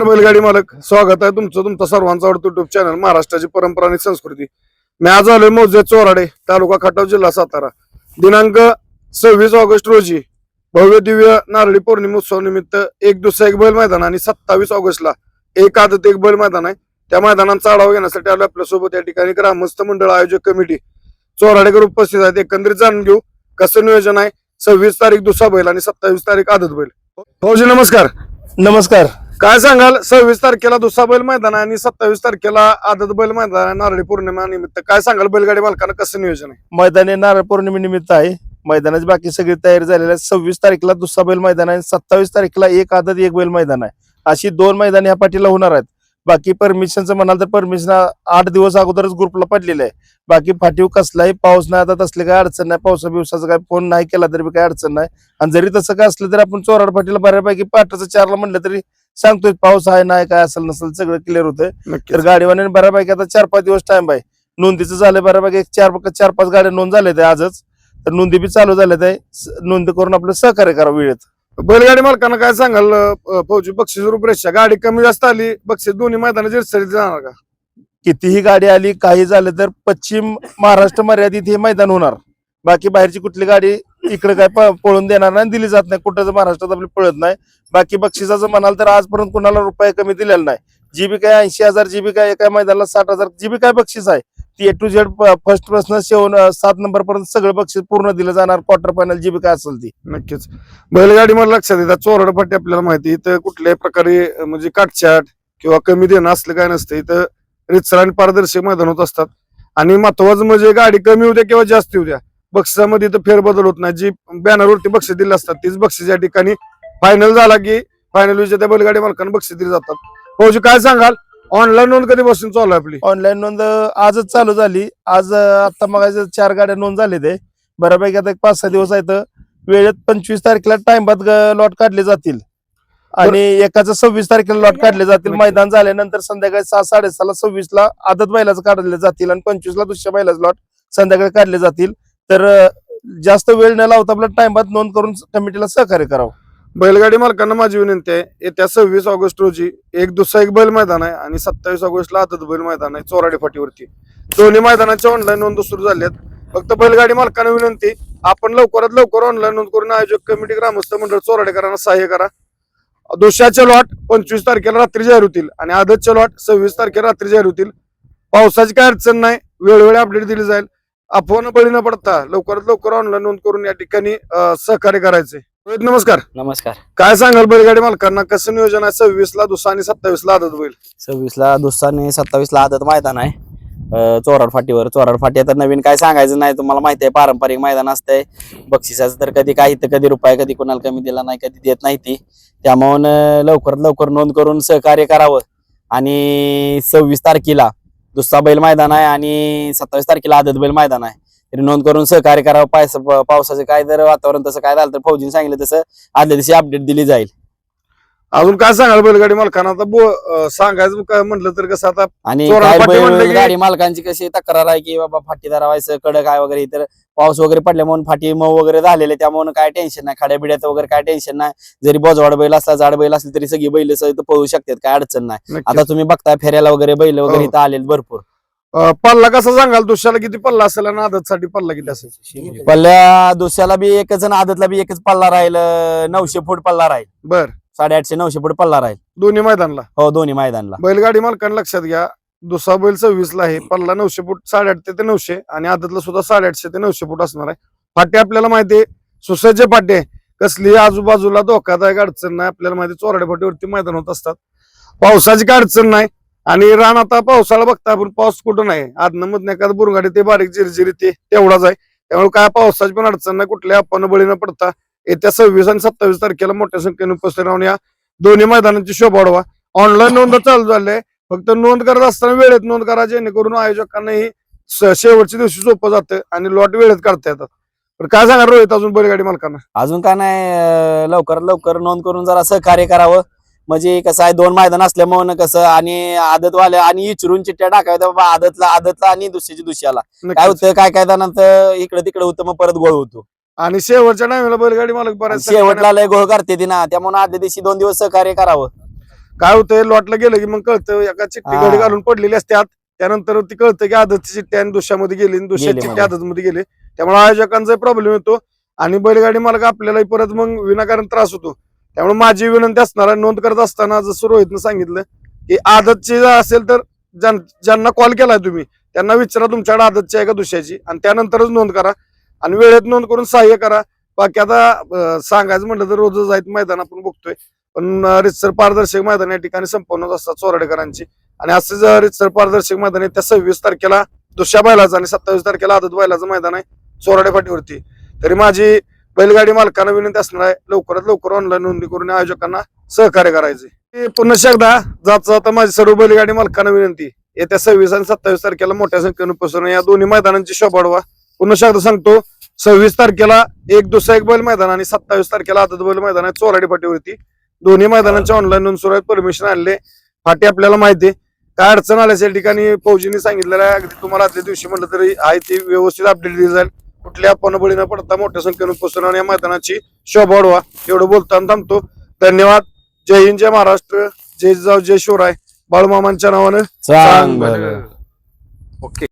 नमस्कार बैलगाडी मालक, स्वागत आहे तुमचं तुमचा सर्वांचा आवडतं युट्यूब चॅनल महाराष्ट्राची परंपरा आणि संस्कृती. मी आज आलोय मौजे चोराडे, तालुका खटाव, जिल्हा सातारा. दिनांक 26 ऑगस्ट रोजी भव्य दिव्य नारळी पौर्णिमोत्सव निमित्त एक दुसरा एक बैल मैदान आणि 27 ऑगस्टला एक आदत एक बैल मैदान आहे. त्या मैदानाचा आढावा घेण्यासाठी आलो आपल्यासोबत या ठिकाणी ग्रामस्थ मंडळ आयोजक कमिटी चोराडेकर उपस्थित आहेत. एकंदरीत जाणून घेऊ कसं नियोजन आहे. 26 तारीख दुसरा बैल आणि 27 तारीख आदत बैल. भाऊजी नमस्कार. नमस्कार. काय सांगाल 26 तारखेला दुसरा बैल मैदान आहे आणि 27 तारखेला आदत बैल मैदान आहे नारळी पौर्णिमा निमित्त. काय सांगाल बैलगाडी मालकांना कसं नियोजन आहे? मैदान हे नारळ पौर्णिमेनिमित्त आहे. मैदानाची बाकी सगळी तयारी झालेली आहे. 26 तारखेला दुसरा बैल मैदान आहे, 27 तारखेला एक आदत एक बैल मैदान आहे. अशी 2 मैदान ह्या पाठीला होणार आहेत. बाकी परमिशनचं म्हणाल तर परमिशन 8 दिवस अगोदरच ग्रुपला पडलेलं आहे. बाकी फाटीव कसलाही पाऊस नाही, आता तसले काय अडचण नाही. पावसा बिवसाचा काय फोन नाही केला तरी काय अडचण नाही. आणि जरी तसं काय असलं तरी आपण चोराड फाटीला बऱ्यापैकी पाठाचं 4ला म्हणलं तरी सांगतोय पाऊस आहे नाही काय असेल नसेल सगळं क्लिअर होतंय. तर गाडीवाल्याने बऱ्यापैकी आता 4-5 दिवस टाइम आहे. नोंदीचं झालंय बऱ्यापैकी 4-5 गाड्या नोंद झाल्या ते आजच. तर नोंदी बी चालू झाल्या ते. नोंद करून आपलं सहकार्य करा वेळेत. बैलगाडी मालकांना काय सांगाल फौजी बक्षीस रूपरेषा गाडी कमी जास्त आली बक्षीस दोन्ही मैदानाची सरी जाणार का? कितीही गाडी आली काही झालं तर पश्चिम महाराष्ट्र मर्यादित हे मैदान होणार. बाकी बाहेरची कुठली गाडी इकडे काय पळून देणार नाही, दिली जात नाही. कुठं महाराष्ट्रात आपली पळत नाही. बाकी बक्षिसाचं म्हणाल तर आजपर्यंत कुणाला रुपये कमी दिलेला नाही. जी बी काय 80,000, जी बी काय एका मैदानाला 60,000, जी बी काय बक्षीस आहे ती A to Z फर्स्ट पासून 7 नंबर पर्यंत सगळं बक्षीस पूर्ण दिलं जाणार. क्वार्टर फायनल जी बी काय असेल ती. नक्कीच बैलगाडी मला लक्षात येतात चोराड फाटी आपल्याला माहिती इथं कुठल्याही प्रकारे म्हणजे काटछाट किंवा कमी देणं असलं काय नसतं. इथं रितसर आणि पारदर्शक मैदान होत असतात. आणि महत्वाचं म्हणजे गाडी कमी होत्या किंवा जास्त होत्या बक्षिसामध्ये इथं फेरबदल होत नाही. जी बॅनरवरती बक्षीस दिली असतात तीच बक्षीस या ठिकाणी फायनल झाला की फायनल विजेत्या बैलगाडी मालकांना बक्षीस दिली जातात. भाऊजी काय सांगाल ऑनलाईन नोंद कधीपासून चालू आहे आपली? ऑनलाईन नोंद आजच चालू झाली. आज आता मग 4 गाड्या नोंद झाले ते बऱ्यापैकी. आता एक 5-6 दिवस आहेत. वेळेत 25 तारखेला टाइम बाद लॉट काढले जातील आणि एकाचं 26 तारखेला लॉट काढले जातील. मैदान झाल्यानंतर संध्याकाळी 6-6:30ला 26ला आदत बैलाचं काढले जातील आणि 25ला दुसऱ्या बैलाचं लॉट संध्याकाळी काढले जातील. तर जास्त वेळ न लावता आपला टाइम बाद नोंद करून कमिटीला सहकार्य करावं. बैलगाडी मालकांना माझी विनंती आहे येत्या 26 ऑगस्ट रोजी एक दुसरा एक बैल मैदान आहे आणि 27 ऑगस्टला आदत बैल मैदान आहे चोराडे फाटीवरती. दोन्ही मैदानाच्या ऑनलाईन नोंद सुरू झाल्यात. फक्त बैलगाडी मालकांना विनंती आपण लवकरात लवकर ऑनलाईन नोंद करून आयोजक कमिटी ग्रामस्थ मंडळ चोराडेकरांना सहाय्य करा. दोषाचे लॉट 25 तारखेला रात्री जाहीर होतील आणि आदतचे लॉट 26 तारखेला रात्री जाहीर होतील. पावसाची काय अडचण नाही, वेळोवेळी अपडेट दिली जाईल. आपण बळी न पडता लवकरात लवकर ऑनलाईन नोंद करून या ठिकाणी सहकार्य करायचे. रोहित नमस्कार. नमस्कार. काय सांगाल बैलगाडी मालकांना कसं नियोजन आहे 26ला दुसरा आणि 27ला आदत बैल? 26ला दुसरा आणि 27ला आदत मैदान आहे चोराड फाटीवर. चोराड फाटी आता नवीन काय सांगायचं नाही, तुम्हाला माहिती आहे पारंपरिक मैदान असतंय. बक्षिसाचं तर कधी काही तर कधी रुपये कधी कोणाला कमी दिला नाही, कधी देत नाही ती. त्यामुळे लवकरात लवकर नोंद करून सहकार्य करावं. आणि 26 तारखेला दुसरा बैल मैदान आहे आणि 27 तारखेला आदत बैल मैदान आहे. तरी नोंद करून सहकार्य करावं. पावसाचं काय जर वातावरण तसं काय झालं तर फौजीने सांगितलं तसं आदल्या दिवशी अपडेट दिली जाईल. अजून काय सांगाल बैलगाडी मालकांना? आता सांगायचं काय म्हटलं तर कसं आता आणि चोराड फाटी म्हणलं की- गाडी मालकांची कशी तक्रार आहे की बाबा फाटी धरावायचं कडक आहे वगैरे. तर पाऊस वगैरे पडल्यामुळे फाटी मऊ वगैरे झालेले त्यामुळे काय टेन्शन नाही. खाड्या बिड्याचं वगैरे काय टेन्शन नाही. जरी बोजवाड बैल असला जाड बैल असली तरी सगळी बैल इथं पळू शकतात, काय अडचण नाही. नक्कीच. आता तुम्ही बघताय फेऱ्याला वगैरे बैल वगैरे इथं आलेले भरपूर. पल्ला कसा सांगाल? दुसऱ्याला किती पल्ला असेल आणि आदतसाठी पल्ला किती असेल? पल्ल्या दुसऱ्याला बी एकच आणि आदतला बी एकच पल्ला राहील. 900 फूट पल्ला राहील. बर 850-900 फूट पल्ला राहील. दोन्ही मैदानला? हो दोन्ही मैदानला. बैलगाडी मालकांना लक्षात घ्या दुसरा बैल 26ला आहे. पल्ला 900 फूट 850 ते 900 आणि आदतला सुद्धा 850 ते 900 फूट असणार आहे. फाटे आपल्याला माहिती आहे सुसज्ज फाटे, कसली आजूबाजूला धोकादायक अडचण नाही. आपल्याला माहिती चोराडे फाटीवरती मैदान होत असतात. पावसाची काय अडचण नाही. आणि रान आता पावसाळा बघता आपण पाऊस कुठं नाही. आदन मधनं एखादं बुरगाडी ते बारीक जिरजिरी ते तेवढाच आहे. त्यामुळे काय पावसाची पण अडचण नाही. कुठल्या आपण बळी न पडता येत्या 26 आणि 27 तारखेला मोठ्या संख्येने उपस्थित राहून या दोन्ही मैदानाची शोभा वाढवा. ऑनलाईन नोंद चालू झाली आहे. फक्त नोंद करत असताना वेळेत नोंद करा जेणेकरून आयोजकांनाही शेवटच्या दिवशी सोपं जातं आणि लॉट वेळेत काढता येतात. पण काय सांगा रोहित अजून बैलगाडी मालकांना? अजून काय नाही, लवकरात लवकर नोंद करून जरा सहकार्य करावं. म्हणजे कसं आहे 2 मैदान असल्यामुळे कसं आणि आदतवाल्या आणि इचरून चिठ्ठ्या टाकाव्या बाबा आदतला आणि दुसऱ्याची दुसऱ्याला. काय होतं काय काय जणांचं इकडे तिकडे होतं मग परत गोळ होतो. आणि शेवटच्या टाइमला बैलगाडी मालक बऱ्याच शेवटला लय गोळ करते ती ना, त्यामुळे आदल्या दिवशी 2 दिवस सहकार्य करावं. काय होतंय लॉटला गेलं की मग कळतं एका चिठ्ठी हा. घडी घालून पडलेली असतात त्यानंतर ती कळतं की आदतची चिठ्ठी आणि दुसऱ्यामध्ये गेली आणि दुसऱ्या गेली चिठ्ठी मध्ये. आदतमध्ये गेली त्यामुळे आयोजकांचा प्रॉब्लेम येतो आणि बैलगाडी मालक आपल्याला परत मग विनाकारण त्रास होतो त्यामुळे माझी विनंती असणार आहे नोंद करत असताना जसं रोहितनं सांगितलं की आदतची जर असेल तर ज्यांना कॉल केलाय तुम्ही त्यांना विचारा तुमच्याकडे आदतची आहे का दुसऱ्याची आणि त्यानंतरच नोंद करा आणि वेळेत नोंद करून सहाय्य करा बाकी आता सांगायचं म्हटलं तर रोजच आहेत मैदान आपण बघतोय पण रितसर पारदर्शक मैदान या ठिकाणी संपवणच असतात चोराडेकरांची आणि असंच रितसर पारदर्शक मैदान आहे त्या 26 तारखेला दुसऱ्या बैलाचं आणि 27 तारखेला आदत बैलाचं मैदान आहे चोराडे फाटीवरती तरी माझी बैलगाडी मालकांना विनंती असणार आहे लवकरात लवकर ऑनलाईन नोंदणी करून आयोजकांना सहकार्य करायचे पुन्हा एकदा जाता आता माझी सर्व बैलगाडी मालकांना विनंती येत्या 26 आणि 27 तारखेला मोठ्या संख्येने उपस्थित या दोन्ही मैदानांची शोभा वाढवा पुन्हा एकदा सांगतो 26 तारखेला एक दुसरा एक बैल मैदान आणि 27 तारखेला आदत बैल मैदान आहे चोराडी फाटीवरती दोन्ही मैदानांच्या ऑनलाईन नोंद सुरू आहेत परमिशन आणले फाटी आपल्याला माहिती आहे काय अडचण आल्याच्या ठिकाणी फौजीने सांगितलेलं आहे अगदी तुम्हाला आदल्या दिवशी म्हटलं तरी आहे ती व्यवस्थित अपडेट दिली जाईल कुठल्या आपण बळी न पडता मोठ्या संख्येने उपस्थित राहून या मैदानाची शोभा वाढवा एवढं बोलताना थांबतो धन्यवाद जय हिंद जय महाराष्ट्र जय जिजाऊ जय शिवराय बाळूमामांच्या नावानं चांगलं. ओके